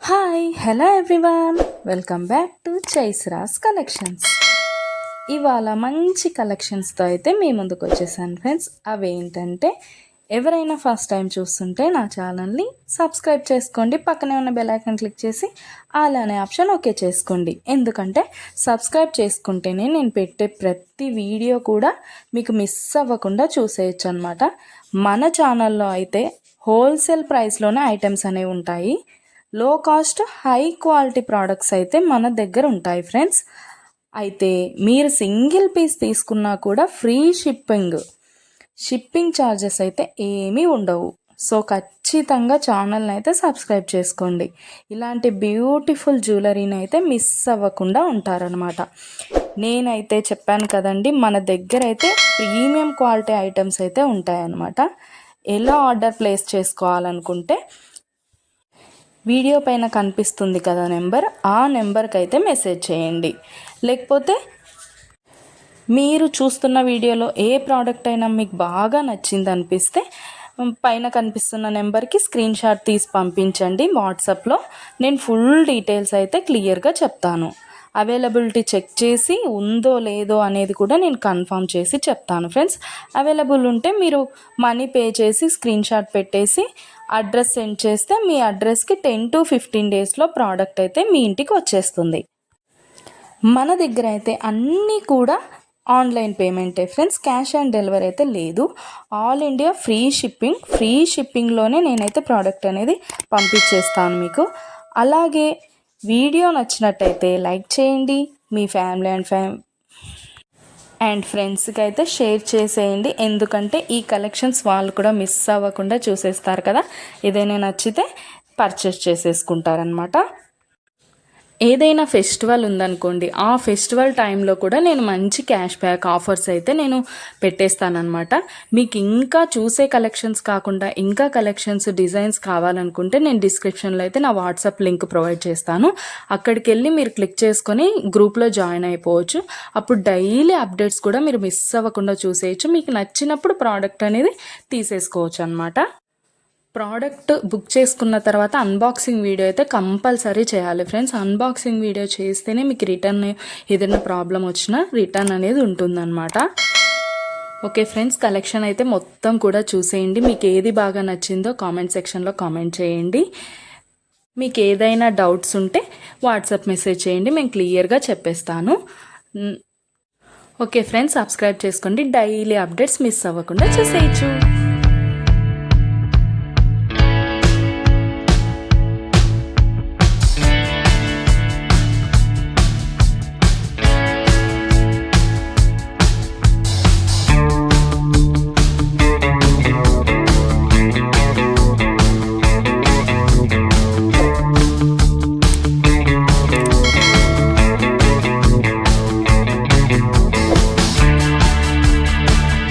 Hi hello everyone, welcome back to చైస్రాస్ collections. ఇవాళ మంచి కలెక్షన్స్తో అయితే మీ ముందుకు వచ్చేసాను ఫ్రెండ్స్. అవేంటంటే ఎవరైనా ఫస్ట్ టైం చూస్తుంటే నా ఛానల్ని సబ్స్క్రైబ్ చేసుకోండి, పక్కనే ఉన్న బెల్ ఐకాన్ క్లిక్ చేసి ఆల్ అనే ఆప్షన్ ఓకే చేసుకోండి. ఎందుకంటే సబ్స్క్రైబ్ చేసుకుంటేనే నేను పెట్టే ప్రతి వీడియో కూడా మీకు మిస్ అవ్వకుండా చూసేయచ్చు అనమాట. మన ఛానల్లో అయితే హోల్సేల్ ప్రైస్లోనే ఐటమ్స్ అనేవి ఉంటాయి. లో కాస్ట్ హై క్వాలిటీ ప్రోడక్ట్స్ అయితే మన దగ్గర ఉంటాయి ఫ్రెండ్స్. అయితే మీరు సింగిల్ పీస్ తీసుకున్నా కూడా ఫ్రీ షిప్పింగ్ ఛార్జెస్ అయితే ఏమీ ఉండవు. సో ఖచ్చితంగా ఛానల్ని అయితే సబ్స్క్రైబ్ చేసుకోండి. ఇలాంటి బ్యూటిఫుల్ జ్యువెలరీని అయితే మిస్ అవ్వకుండా ఉంటారనమాట. నేనైతే చెప్పాను కదండి, మన దగ్గర అయితే ప్రీమియం క్వాలిటీ ఐటమ్స్ అయితే ఉంటాయన్నమాట. ఎలా ఆర్డర్ ప్లేస్ చేసుకోవాలనుకుంటే వీడియో పైన కనిపిస్తుంది కదా నెంబర్, ఆ నెంబర్కి అయితే మెసేజ్ చేయండి. లేకపోతే మీరు చూస్తున్న వీడియోలో ఏ ప్రోడక్ట్ అయినా మీకు బాగా నచ్చింది అనిపిస్తే పైన కనిపిస్తున్న నెంబర్కి స్క్రీన్ షాట్ తీసి పంపించండి వాట్సాప్లో. నేను ఫుల్ డీటెయిల్స్ అయితే క్లియర్గా చెప్తాను. అవైలబిలిటీ చెక్ చేసి ఉందో లేదో అనేది కూడా నేను కన్ఫర్మ్ చేసి చెప్తాను ఫ్రెండ్స్. అవైలబుల్ ఉంటే మీరు మనీ పే చేసి స్క్రీన్ షాట్ పెట్టేసి అడ్రస్ సెండ్ చేస్తే మీ అడ్రస్కి 10 to 15 డేస్లో ప్రోడక్ట్ అయితే మీ ఇంటికి వచ్చేస్తుంది. మన దగ్గర అయితే అన్నీ కూడా ఆన్లైన్ పేమెంటే ఫ్రెండ్స్, క్యాష్ ఆన్ డెలివరీ అయితే లేదు. ఆల్ ఇండియా ఫ్రీ షిప్పింగ్లోనే నేనైతే ప్రోడక్ట్ అనేది పంపించేస్తాను మీకు. అలాగే వీడియో నచ్చినట్టయితే లైక్ చేయండి, మీ ఫ్యామిలీ అండ్ ఫ్రెండ్స్కి అయితే షేర్ చేసేయండి. ఎందుకంటే ఈ కలెక్షన్స్ వాళ్ళు కూడా మిస్ అవ్వకుండా చూసేస్తారు కదా, ఏదైనా నచ్చితే పర్చేస్ చేసేసుకుంటారనమాట. ఏదైనా ఫెస్టివల్ ఉందనుకోండి, ఆ ఫెస్టివల్ టైంలో కూడా నేను మంచి క్యాష్ బ్యాక్ ఆఫర్స్ అయితే నేను పెట్టేస్తానమాట. మీకు ఇంకా చూసే కలెక్షన్స్ కాకుండా ఇంకా కలెక్షన్స్ డిజైన్స్ కావాలనుకుంటే నేను డిస్క్రిప్షన్లో అయితే నా వాట్సాప్ లింక్ ప్రొవైడ్ చేస్తాను. అక్కడికి వెళ్ళి మీరు క్లిక్ చేసుకొని గ్రూప్లో జాయిన్ అయిపోవచ్చు. అప్పుడు డైలీ అప్డేట్స్ కూడా మీరు మిస్ అవ్వకుండా చూసేయచ్చు. మీకు నచ్చినప్పుడు ప్రోడక్ట్ అనేది తీసేసుకోవచ్చు అనమాట. ప్రోడక్ట్ బుక్ చేసుకున్న తర్వాత అన్బాక్సింగ్ వీడియో అయితే కంపల్సరీ చేయాలి ఫ్రెండ్స్. అన్బాక్సింగ్ వీడియో చేస్తేనే మీకు రిటర్న్ ఏదైనా ప్రాబ్లం వచ్చినా రిటర్న్ అనేది ఉంటుందన్నమాట. ఓకే ఫ్రెండ్స్, కలెక్షన్ అయితే మొత్తం కూడా చూసేయండి. మీకు ఏది బాగా నచ్చిందో కామెంట్ సెక్షన్లో కామెంట్ చేయండి. మీకు ఏదైనా డౌట్స్ ఉంటే వాట్సాప్ మెసేజ్ చేయండి, మేము క్లియర్గా చెప్పేస్తాను. ఓకే ఫ్రెండ్స్, సబ్స్క్రైబ్ చేసుకోండి, డైలీ అప్డేట్స్ మిస్ అవ్వకుండా చూసేయచ్చు.